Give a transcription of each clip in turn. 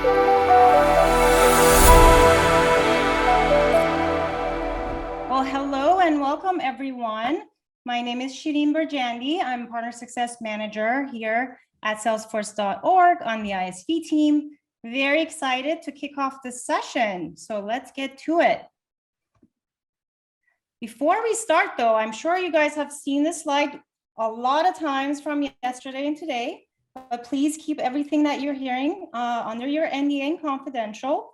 Well, hello and welcome everyone. My name is Shireen Burjandi. I'm Partner Success Manager here at Salesforce.org on the ISV team. Very excited to kick off this session. So let's get to it. Before we start though, I'm sure you guys have seen this slide a lot of times from yesterday and today, but please keep everything that you're hearing under your NDA and confidential.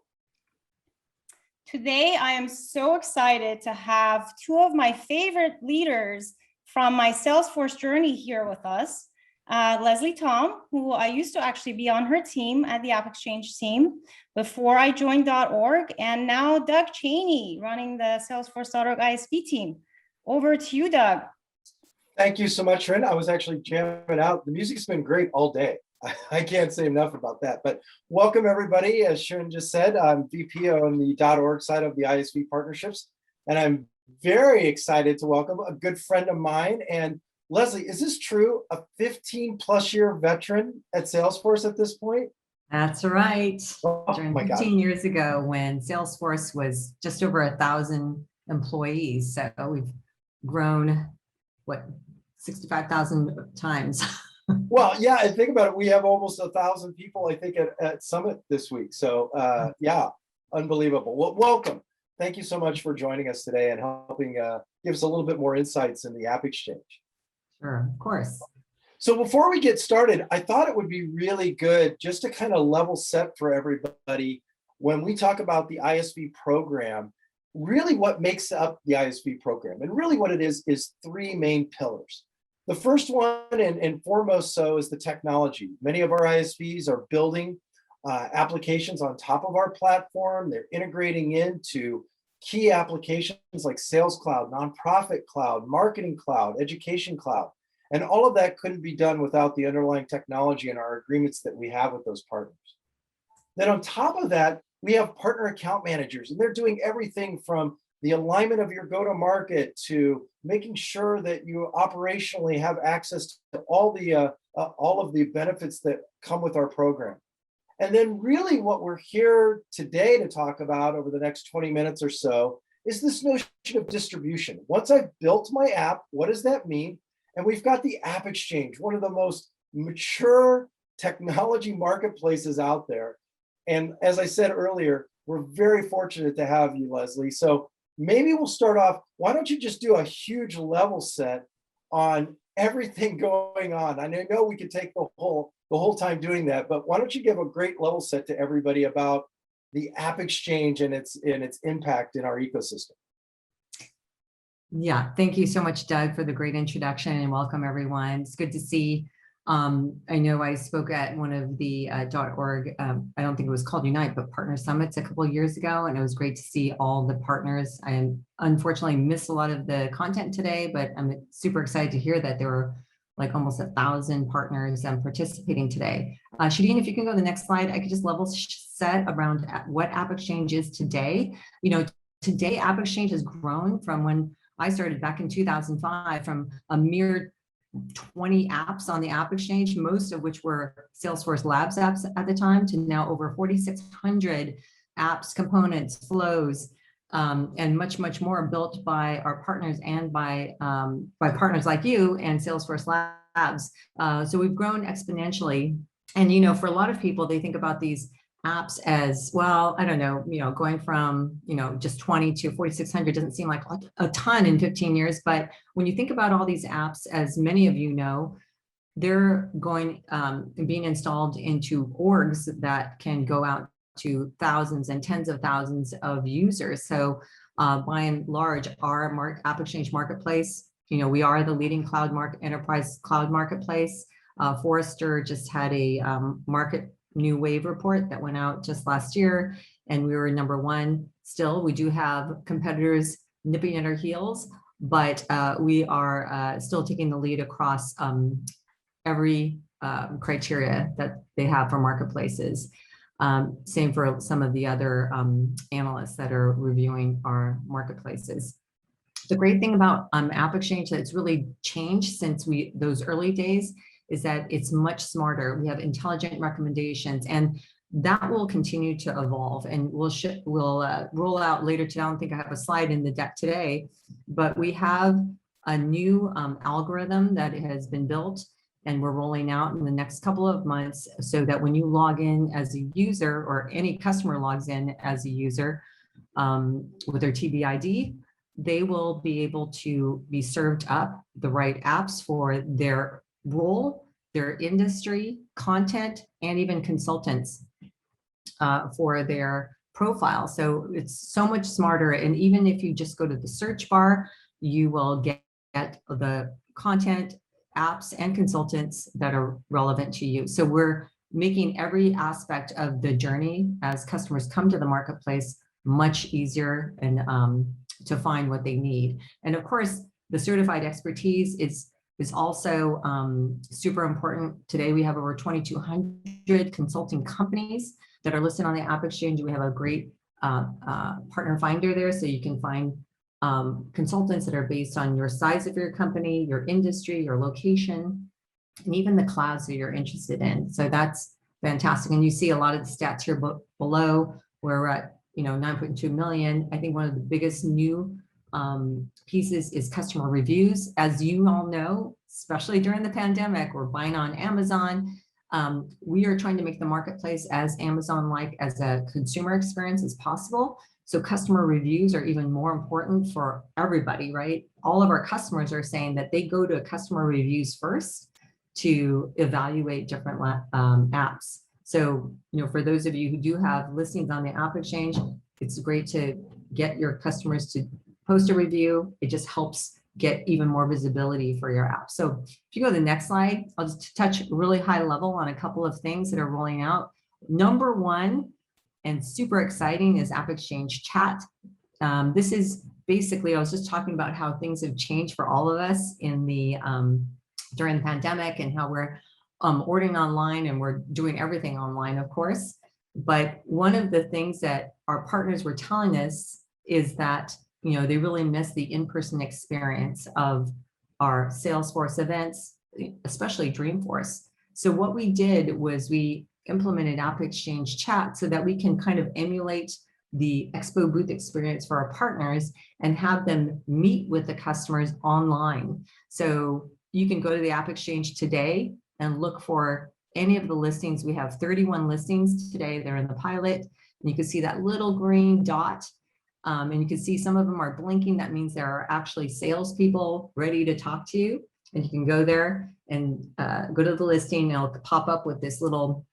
Today, I am so excited to have two of my favorite leaders from my Salesforce journey here with us. Lesley Tom, who I used to actually be on her team at the AppExchange team before I joined .org, and now Doug Cheney running the Salesforce.org ISV team. Over to you, Doug. Thank you so much, Rin. I was actually jamming out. The music's been great all day. I can't say enough about that, but welcome everybody. As Sharon just said, I'm VP on the .org side of the ISV partnerships, and I'm very excited to welcome a good friend of mine. And Lesley, is this true? A 15+ year veteran at Salesforce at this point? That's right. Oh, During 15 years ago when Salesforce was just over 1,000 employees. So we've grown, what, 65,000 times. Well, yeah, and think about it. We have almost 1,000 people, I think, at Summit this week. So yeah, unbelievable. Well, welcome. Thank you so much for joining us today and helping give us a little bit more insights in the AppExchange. Sure, of course. So before we get started, I thought it would be really good just to kind of level set for everybody when we talk about the ISV program, really what makes up the ISV program. And really what it is three main pillars. The first one, and foremost so, is the technology. Many of our ISVs are building applications on top of our platform. They're integrating into key applications like Sales Cloud, Nonprofit Cloud, Marketing Cloud, Education Cloud. And all of that couldn't be done without the underlying technology and our agreements that we have with those partners. Then on top of that, we have partner account managers, and they're doing everything from the alignment of your go-to-market to making sure that you operationally have access to all of the benefits that come with our program. And then really what we're here today to talk about over the next 20 minutes or so is this notion of distribution. Once I've built my app, what does that mean? And we've got the AppExchange, one of the most mature technology marketplaces out there. And as I said earlier, we're very fortunate to have you, Lesley. So maybe we'll start off, why don't you just do a huge level set on everything going on? I know we could take the whole time doing that, but why don't you give a great level set to everybody about the AppExchange and its impact in our ecosystem? Yeah, thank you so much, Doug, for the great introduction, and welcome everyone. It's good to see. I know I spoke at one of the .org, I don't think it was called Unite, but Partner Summits a couple of years ago, and it was great to see all the partners. I unfortunately missed a lot of the content today, but I'm super excited to hear that there were like almost 1,000 partners participating today. Shireen, if you can go to the next slide, I could just level set around what AppExchange is today. You know, today AppExchange has grown from when I started back in 2005 from a mere 20 apps on the AppExchange, most of which were Salesforce Labs apps at the time, to now over 4,600 apps, components, flows, and much, much more built by our partners and by partners like you and Salesforce Labs. So we've grown exponentially. And, you know, for a lot of people, they think about these apps as, well, I don't know, you know, going from, you know, just 20 to 4,600 doesn't seem like a ton in 15 years. But when you think about all these apps, as many of you know, they're going being installed into orgs that can go out to thousands and tens of thousands of users. So by and large, our AppExchange marketplace, you know, we are the leading enterprise cloud marketplace. Forrester just had a market new wave report that went out just last year, and we were #1. Still, we do have competitors nipping at our heels, but we are still taking the lead across every criteria that they have for marketplaces. Same for some of the other analysts that are reviewing our marketplaces. The great thing about AppExchange that's really changed since those early days is that it's much smarter. We have intelligent recommendations, and that will continue to evolve, and we'll roll out later today. I don't think I have a slide in the deck today, but we have a new algorithm that has been built, and we're rolling out in the next couple of months, so that when you log in as a user, or any customer logs in as a user with their TBID, they will be able to be served up the right apps for their role, their industry, content, and even consultants for their profile. So it's so much smarter. And even if you just go to the search bar, you will get the content, apps, and consultants that are relevant to you. So we're making every aspect of the journey as customers come to the marketplace much easier and to find what they need. And of course, the certified expertise is also super important. Today, we have over 2,200 consulting companies that are listed on the AppExchange. We have a great partner finder there, so you can find consultants that are based on your size of your company, your industry, your location, and even the clouds that you're interested in. So that's fantastic. And you see a lot of the stats here below. We're at 9.2 million. I think one of the biggest new pieces is customer reviews. As you all know, especially during the pandemic, we're buying on Amazon. We are trying to make the marketplace as Amazon-like as a consumer experience as possible. So customer reviews are even more important for everybody, right? All of our customers are saying that they go to customer reviews first to evaluate different apps. So, for those of you who do have listings on the AppExchange, it's great to get your customers to post a review. It just helps get even more visibility for your app. So if you go to the next slide, I'll just touch really high level on a couple of things that are rolling out. Number one, and super exciting, is AppExchange Chat. This is basically, I was just talking about how things have changed for all of us in the during the pandemic, and how we're ordering online and we're doing everything online, of course. But one of the things that our partners were telling us is that they really miss the in-person experience of our Salesforce events, especially Dreamforce. So what we did was we implemented AppExchange Chat so that we can kind of emulate the expo booth experience for our partners and have them meet with the customers online. So you can go to the AppExchange Today and look for any of the listings. We have 31 listings today. They're in the pilot. And you can see that little green dot. And you can see some of them are blinking. That means there are actually salespeople ready to talk to you. And you can go there and go to the listing. It'll pop up with this little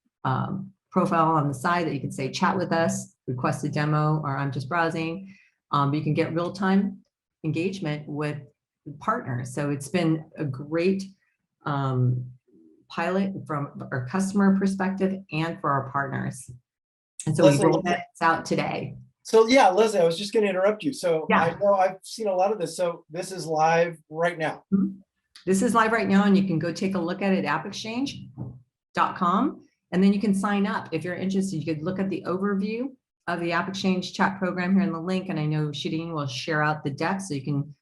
profile on the side that you can say, chat with us, request a demo, or I'm just browsing. You can get real-time engagement with partners. So it's been a great pilot from our customer perspective and for our partners. And so Lesley, we rolled that out today. So yeah, Lesley, I was just going to interrupt you. So Yeah. I know I've seen a lot of this. So this is live right now. This is live right now, and you can go take a look at it at appexchange.com, and then you can sign up if you're interested. You could look at the overview of the AppExchange Chat program here in the link, and I know Shadeen will share out the deck so you can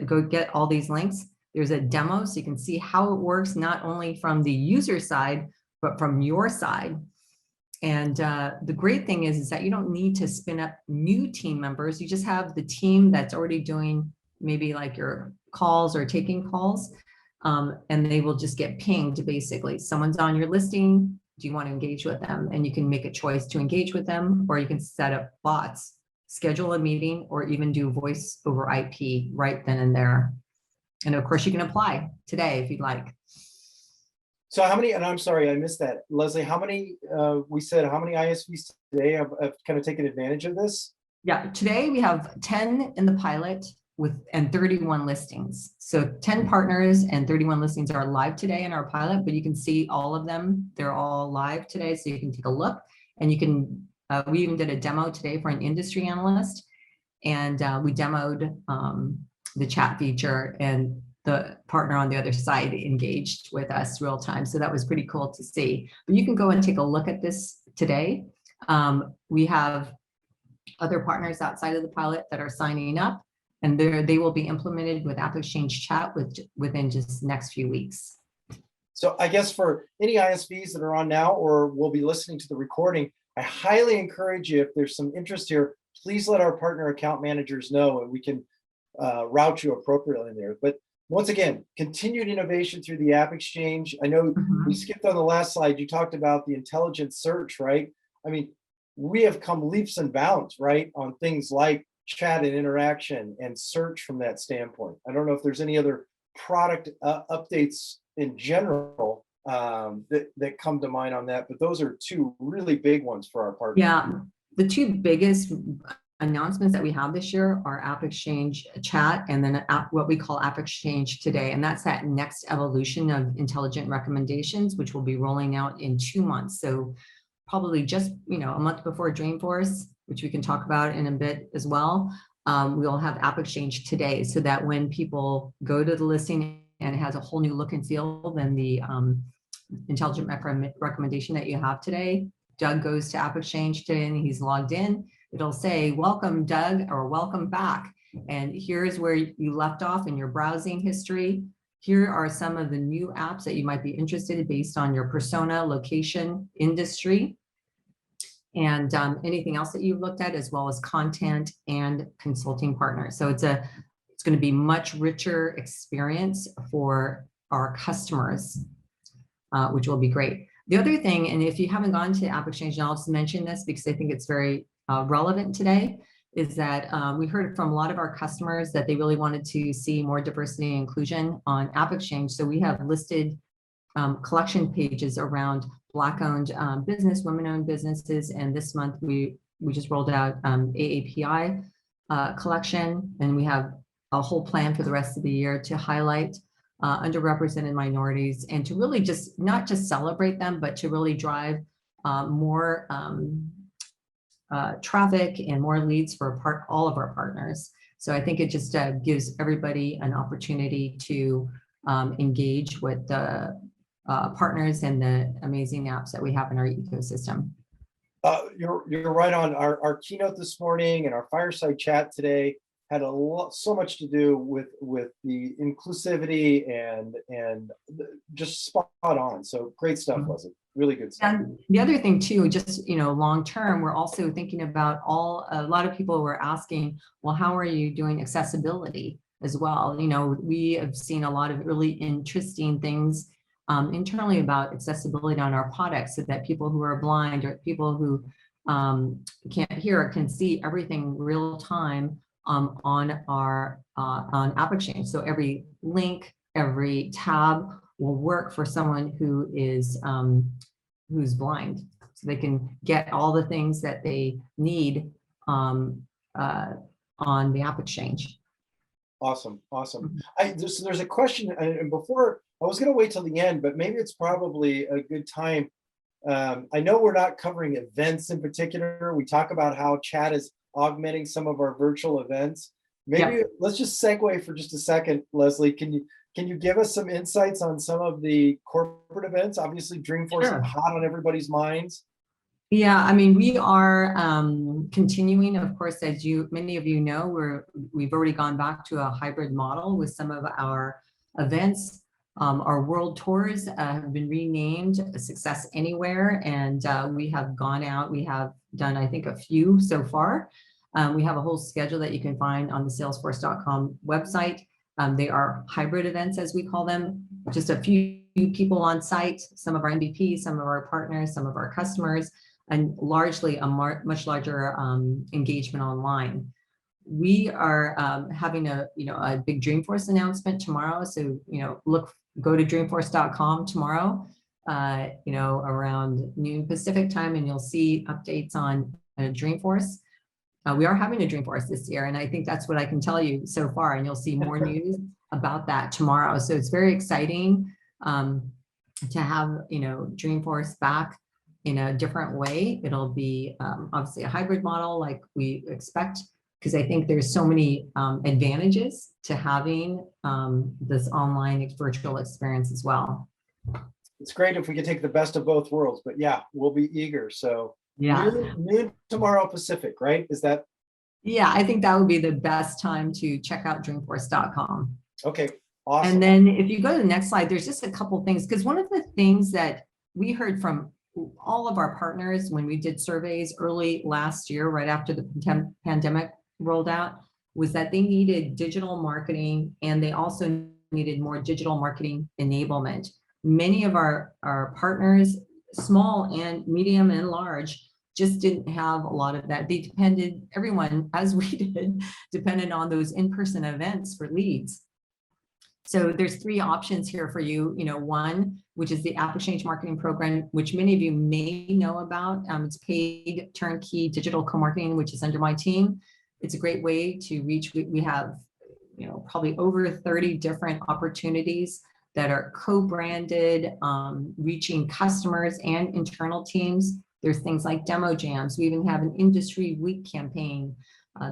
go get all these links. There's a demo so you can see how it works, not only from the user side, but from your side. And the great thing is that you don't need to spin up new team members. You just have the team that's already doing maybe like your calls or taking calls, and they will just get pinged. Basically, someone's on your listing. Do you want to engage with them? And you can make a choice to engage with them, or you can set up bots, schedule a meeting, or even do voice over IP right then and there. And of course, you can apply today if you'd like. So how many, and I'm sorry, I missed that. Lesley, how many, we said how many ISVs today have kind of taken advantage of this? Yeah, today we have 10 in the pilot and 31 listings. So 10 partners and 31 listings are live today in our pilot, but you can see all of them. They're all live today, so you can take a look. And you can, we even did a demo today for an industry analyst, and we demoed the chat feature, and the partner on the other side engaged with us real time. So that was pretty cool to see. But you can go and take a look at this today. We have other partners outside of the pilot that are signing up, and they will be implemented with AppExchange Chat within just the next few weeks. So I guess for any ISVs that are on now or will be listening to the recording, I highly encourage you, if there's some interest here, please let our partner account managers know and we can route you appropriately there. But once again, continued innovation through the AppExchange. I know we skipped on the last slide. You talked about the intelligent search, right? I mean, we have come leaps and bounds, right, on things like chat and interaction and search from that standpoint. I don't know if there's any other product updates in general that come to mind on that, but those are two really big ones for our partners. Yeah, the two biggest announcements that we have this year are AppExchange Chat and then what we call AppExchange Today. And that's that next evolution of intelligent recommendations, which will be rolling out in 2 months. So probably just, a month before Dreamforce, which we can talk about in a bit as well. We'll have AppExchange Today so that when people go to the listing and it has a whole new look and feel than the intelligent recommendation that you have today, Doug goes to AppExchange Today and he's logged in. It'll say, welcome, Doug, or welcome back. And here's where you left off in your browsing history. Here are some of the new apps that you might be interested in based on your persona, location, industry, and anything else that you've looked at, as well as content and consulting partners. So it's going to be much richer experience for our customers, which will be great. The other thing, and if you haven't gone to AppExchange, and I'll just mention this because I think it's very relevant today, is that we heard from a lot of our customers that they really wanted to see more diversity and inclusion on AppExchange. So we have listed collection pages around Black-owned business, women-owned businesses, and this month we just rolled out AAPI collection, and we have a whole plan for the rest of the year to highlight underrepresented minorities and to really just not just celebrate them, but to really drive more traffic and more leads for all of our partners. So I think it just gives everybody an opportunity to engage with the partners and the amazing apps that we have in our ecosystem. You're right on. Our keynote this morning and our fireside chat today had so much to do with the inclusivity and just spot on. So great stuff, Lesley. Really good stuff. And the other thing too, just long term, we're also thinking about a lot of people were asking, well, how are you doing accessibility as well? We have seen a lot of really interesting things internally about accessibility on our products, so that people who are blind or people who can't hear can see everything real time on AppExchange. So every link, every tab will work for someone who is who's blind, so they can get all the things that they need on the AppExchange. Awesome. There's a question, and before I was going to wait till the end, but maybe it's probably a good time. I know we're not covering events in particular. We talk about how chat is augmenting some of our virtual events. Maybe let's just segue for just a second, Lesley. Can you give us some insights on some of the corporate events? Obviously, Dreamforce is hot on everybody's minds. Yeah, I mean, we are continuing, of course, as many of you know, we've already gone back to a hybrid model with some of our events. Our world tours have been renamed Success Anywhere, and we have gone out. We have done, I think, a few so far. We have a whole schedule that you can find on the salesforce.com website. They are hybrid events, as we call them, just a few people on site, some of our MVPs, some of our partners, some of our customers, and largely a much larger engagement online. We are having a big Dreamforce announcement tomorrow. So go to dreamforce.com tomorrow, around noon Pacific time, and you'll see updates on Dreamforce. We are having a Dreamforce this year, and I think that's what I can tell you so far. And you'll see more news about that tomorrow. So it's very exciting to have Dreamforce back in a different way. It'll be obviously a hybrid model like we expect, because I think there's so many advantages to having this online virtual experience as well. It's great if we can take the best of both worlds, but yeah, we'll be eager. So yeah, noon tomorrow Pacific, right? Is that? Yeah, I think that would be the best time to check out dreamforce.com. Okay, Awesome. And then if you go to the next slide, there's just a couple things, because one of the things that we heard from all of our partners when we did surveys early last year, right after the pandemic rolled out, was that they needed digital marketing, and they also needed more digital marketing enablement. Many of our partners, small and medium and large, just didn't have a lot of that. They depended, everyone, as we did, depended on those in-person events for leads. So there's 3 options here for you. One, which is the AppExchange Marketing Program, which many of you may know about. It's paid turnkey digital co-marketing, which is under my team. It's a great way to reach. We have, probably over 30 different opportunities that are co-branded, reaching customers and internal teams. There's things like demo jams. We even have an industry week campaign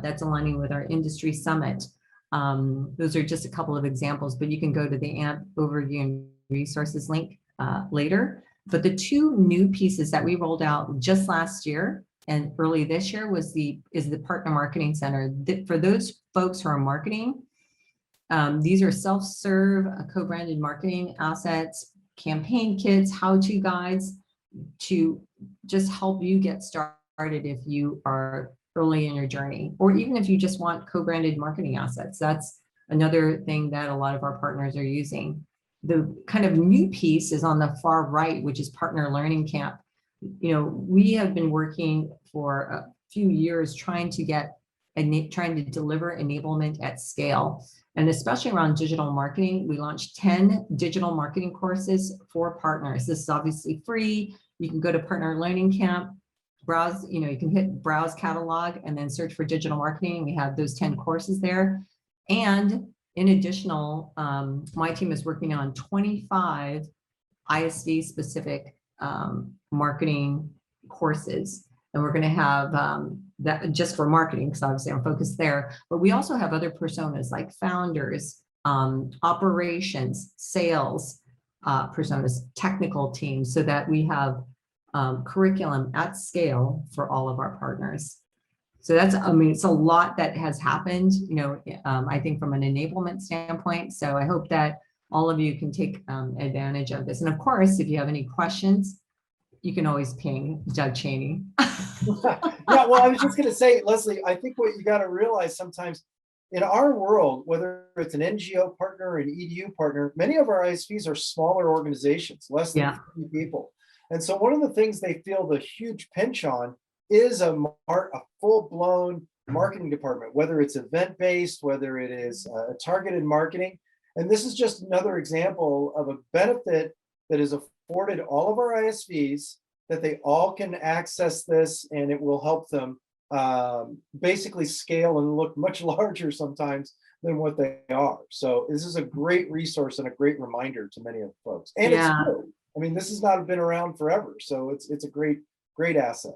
that's aligning with our industry summit. Those are just a couple of examples, but you can go to the AMP overview and resources link later. But the 2 new pieces that we rolled out just last year and early this year is the Partner Marketing Center. For those folks who are marketing, these are self-serve co-branded marketing assets, campaign kits, how-to guides to just help you get started if you are early in your journey, or even if you just want co-branded marketing assets. That's another thing that a lot of our partners are using. The kind of new piece is on the far right, which is Partner Learning Camp. We have been working for a few years trying to deliver enablement at scale. And especially around digital marketing, we launched 10 digital marketing courses for partners. This is obviously free. You can go to Partner Learning Camp, browse, you can hit browse catalog and then search for digital marketing. We have those 10 courses there. And in additional, my team is working on 25 ISV specific marketing courses. And we're going to have that just for marketing, because obviously I'm focused there. But we also have other personas like founders, operations, sales personas, technical teams, so that we have curriculum at scale for all of our partners. So that's, it's a lot that has happened, I think from an enablement standpoint. So I hope that all of you can take advantage of this. And of course, if you have any questions, you can always ping Doug Cheney. Yeah, well, I was just going to say, Lesley, I think what you got to realize sometimes in our world, whether it's an NGO partner or an EDU partner, many of our ISVs are smaller organizations, less than 50 people. And so one of the things they feel the huge pinch on is a full-blown marketing department, whether it's event-based, whether it is targeted marketing. And this is just another example of a benefit that is afforded all of our ISVs, that they all can access this, and it will help them basically scale and look much larger sometimes than what they are. So this is a great resource and a great reminder to many of the folks. And it's new. This has not been around forever, so it's a great asset.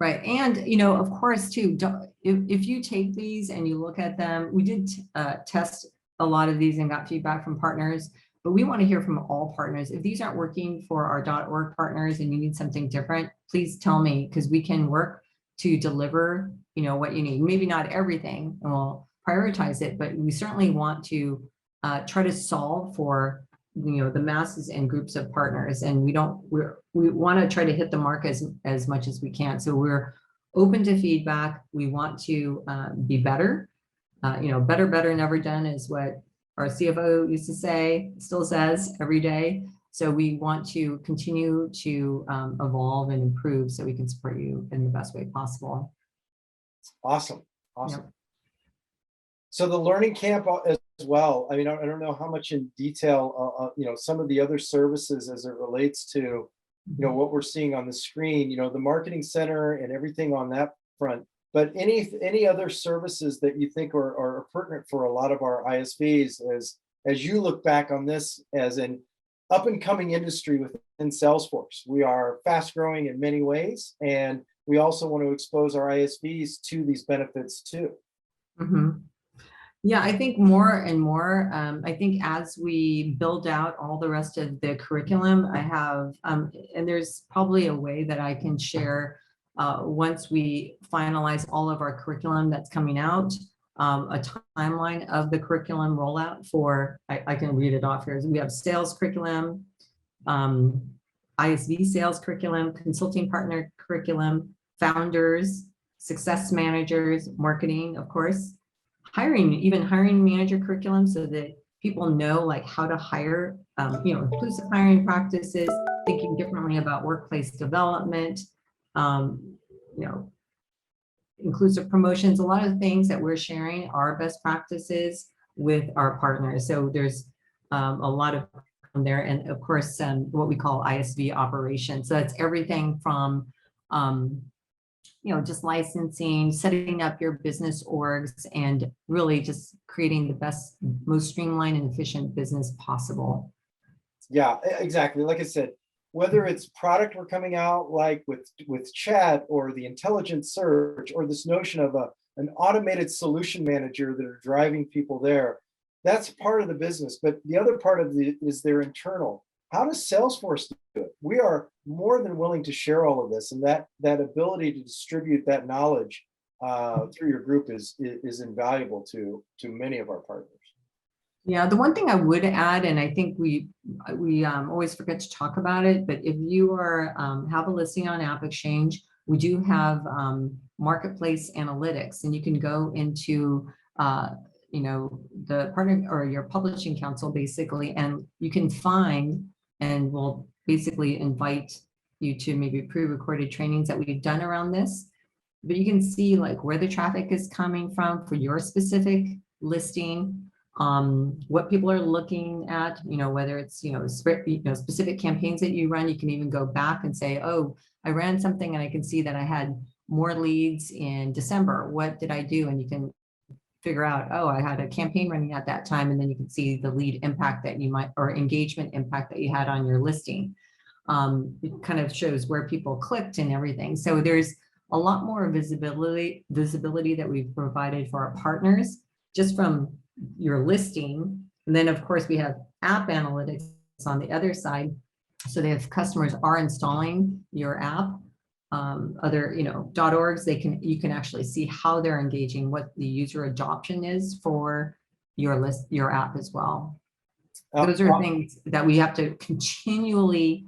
Right, and of course too, if you take these and you look at them, we did test a lot of these and got feedback from partners, but we want to hear from all partners. If these aren't working for our .org partners and you need something different, please tell me, because we can work to deliver what you need. Maybe not everything, and we'll prioritize it, but we certainly want to try to solve for the masses and groups of partners, and we want to try to hit the mark as much as we can. So we're open to feedback. We want to be better. Better, never done is what our CFO used to say, still says every day. So we want to continue to evolve and improve so we can support you in the best way possible. Awesome. Yep. So the learning camp as well. I don't know how much in detail, some of the other services as it relates to, what we're seeing on the screen, the marketing center and everything on that front. But any other services that you think are pertinent for a lot of our ISVs as you look back on this as an up and coming industry within Salesforce? We are fast growing in many ways, and we also want to expose our ISVs to these benefits too. Mm-hmm. Yeah, I think more and more, I think as we build out all the rest of the curriculum, I have, and there's probably a way that I can share once we finalize all of our curriculum that's coming out. a timeline of the curriculum rollout for, I can read it off here. We have sales curriculum, ISV sales curriculum, consulting partner curriculum, founders, success managers, marketing, of course, hiring, even hiring manager curriculum, so that people know like how to hire, inclusive hiring practices, thinking differently about workplace development, inclusive promotions. A lot of things that we're sharing are best practices with our partners. So there's a lot of there, and of course, what we call ISV operations. So that's everything from just licensing, setting up your business orgs, and really just creating the best, most streamlined and efficient business possible. Yeah, exactly. Like I said, whether it's product we're coming out like with chat, or the intelligent search, or this notion of an automated solution manager that are driving people there, that's part of the business. But the other part of it is their internal. How does Salesforce do it? We are more than willing to share all of this, and that ability to distribute that knowledge through your group is invaluable to many of our partners. Yeah, the one thing I would add, and I think we always forget to talk about it, but if you are have a listing on AppExchange, we do have marketplace analytics, and you can go into the partner or your publishing council basically, and you can find, and we'll basically invite you to maybe pre-recorded trainings that we've done around this, but you can see like where the traffic is coming from for your specific listing, what people are looking at, whether it's, specific campaigns that you run. You can even go back and say, oh, I ran something and I can see that I had more leads in December. What did I do? And you can figure out, oh, I had a campaign running at that time. And then you can see the lead impact that you might, or engagement impact that you had on your listing. It kind of shows where people clicked and everything. So there's a lot more visibility that we've provided for our partners just from your listing. And then of course we have app analytics on the other side. So that if customers are installing your app, other, .orgs, you can actually see how they're engaging, what the user adoption is for your app as well. Those are things that we have to continually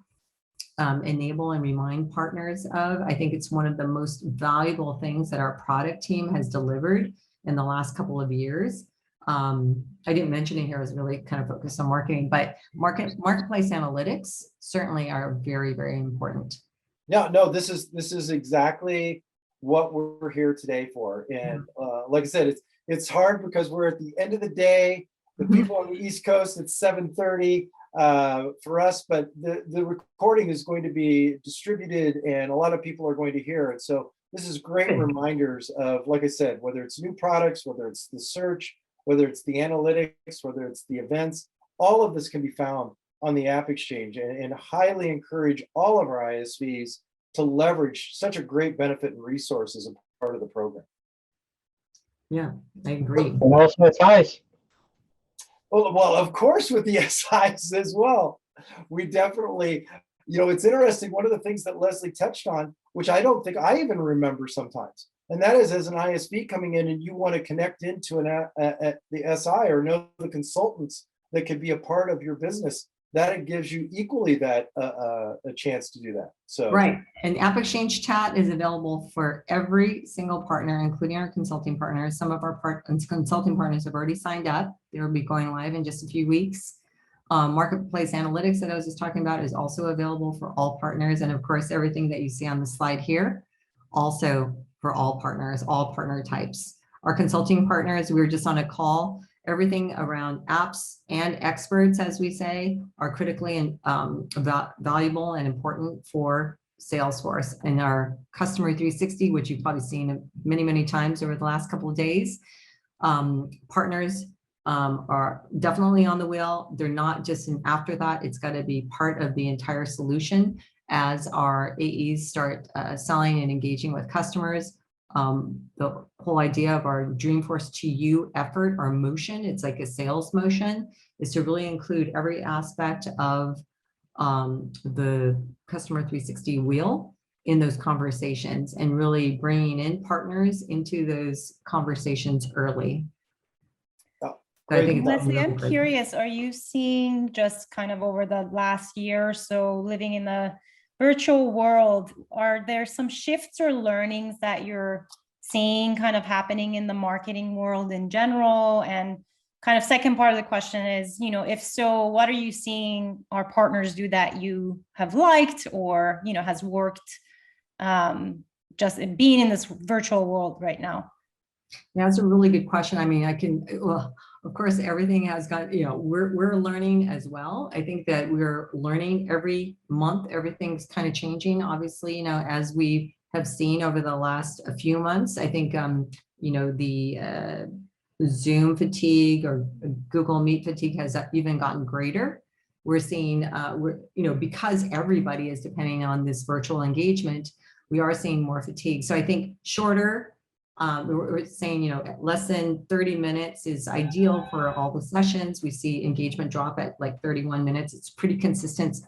enable and remind partners of. I think it's one of the most valuable things that our product team has delivered in the last couple of years. I didn't mention it here, I was really kind of focused on marketing, but marketplace analytics certainly are very, very important. Yeah, no, this is exactly what we're here today for. And like I said, it's hard because we're at the end of the day. The people on the East Coast, it's 7:30 for us, but the recording is going to be distributed and a lot of people are going to hear it. So this is great reminders of, like I said, whether it's new products, whether it's the search, whether it's the analytics, whether it's the events, all of this can be found on the AppExchange, and highly encourage all of our ISVs to leverage such a great benefit and resource as a part of the program. Yeah, I agree. And also SIs. Well, of course, with the SIs as well. We definitely, it's interesting. One of the things that Lesley touched on, which I don't think I even remember sometimes, and that is as an ISV coming in and you want to connect into the SI or know the consultants that could be a part of your business, that it gives you equally that a chance to do that. So right, and AppExchange Chat is available for every single partner, including our consulting partners. Some of our consulting partners have already signed up. They will be going live in just a few weeks. Marketplace analytics that I was just talking about is also available for all partners, and of course, everything that you see on the slide here, also for all partners, all partner types. Our consulting partners, we were just on a call. Everything around apps and experts, as we say, are critically and valuable and important for Salesforce. And our Customer 360, which you've probably seen many, many times over the last couple of days, partners are definitely on the wheel. They're not just an afterthought. It's got to be part of the entire solution as our AEs start selling and engaging with customers. The whole idea of our Dreamforce to You effort or motion, it's like a sales motion, is to really include every aspect of the Customer 360 wheel in those conversations and really bringing in partners into those conversations early. Oh, So I think it's Lesley, really I'm great. curious, are you seeing just kind of over the last year or so living in the virtual world, are there some shifts or learnings that you're seeing kind of happening in the marketing world in general? And kind of second part of the question is, if so, what are you seeing our partners do that you have liked or, has worked just in being in this virtual world right now? Yeah, that's a really good question. I mean, well, of course, everything has got, we're learning as well. I think that we're learning every month, everything's kind of changing, obviously, as we have seen over the last few months. I think, the Zoom fatigue or Google Meet fatigue has even gotten greater. We're seeing, because everybody is depending on this virtual engagement, we are seeing more fatigue. So I think shorter, we're saying, less than 30 minutes is ideal for all the sessions. We see engagement drop at like 31 minutes. It's pretty consistent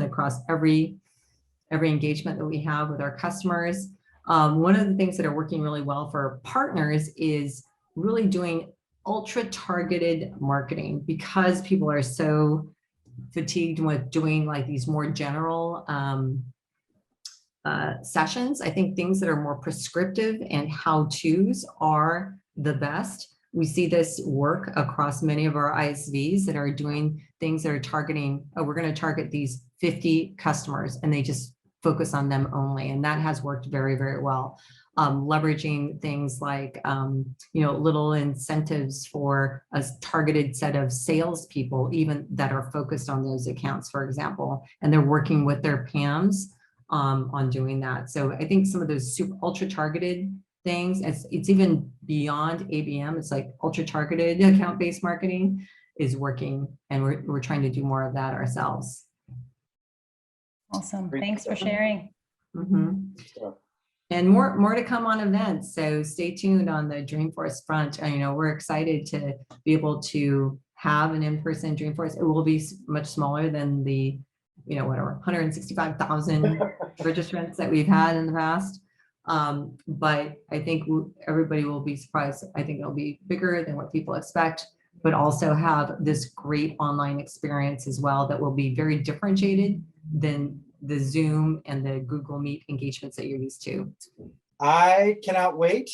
across every engagement that we have with our customers. One of the things that are working really well for partners is really doing ultra targeted marketing, because people are so fatigued with doing like these more general sessions. I think things that are more prescriptive and how-tos are the best. We see this work across many of our ISVs that are doing things that are targeting, we're going to target these 50 customers, and they just focus on them only. And that has worked very, very well. Leveraging things like, little incentives for a targeted set of salespeople, even that are focused on those accounts, for example, and they're working with their PAMs on doing that. So I think some of those super ultra targeted things, it's even beyond ABM, it's like ultra targeted account-based marketing is working, and we're trying to do more of that ourselves. Awesome. Great. Thanks for sharing. Mm-hmm. And more to come on events. So stay tuned on the Dreamforce front. We're excited to be able to have an in-person Dreamforce. It will be much smaller than the, 165,000 registrants that we've had in the past. But I think everybody will be surprised. I think it'll be bigger than what people expect, but also have this great online experience as well that will be very differentiated than the Zoom and the Google Meet engagements that you're used to. I cannot wait.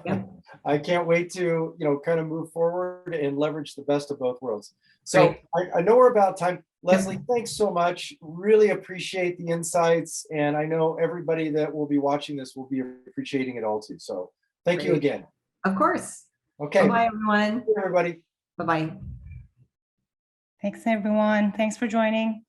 Yep. I can't wait to, kind of move forward and leverage the best of both worlds. So I know we're about time. Lesley, thanks so much. Really appreciate the insights. And I know everybody that will be watching this will be appreciating it all too. So thank you again. Of course. Okay. Bye, everyone. Everybody. Bye-bye. Thanks, everyone. Thanks for joining.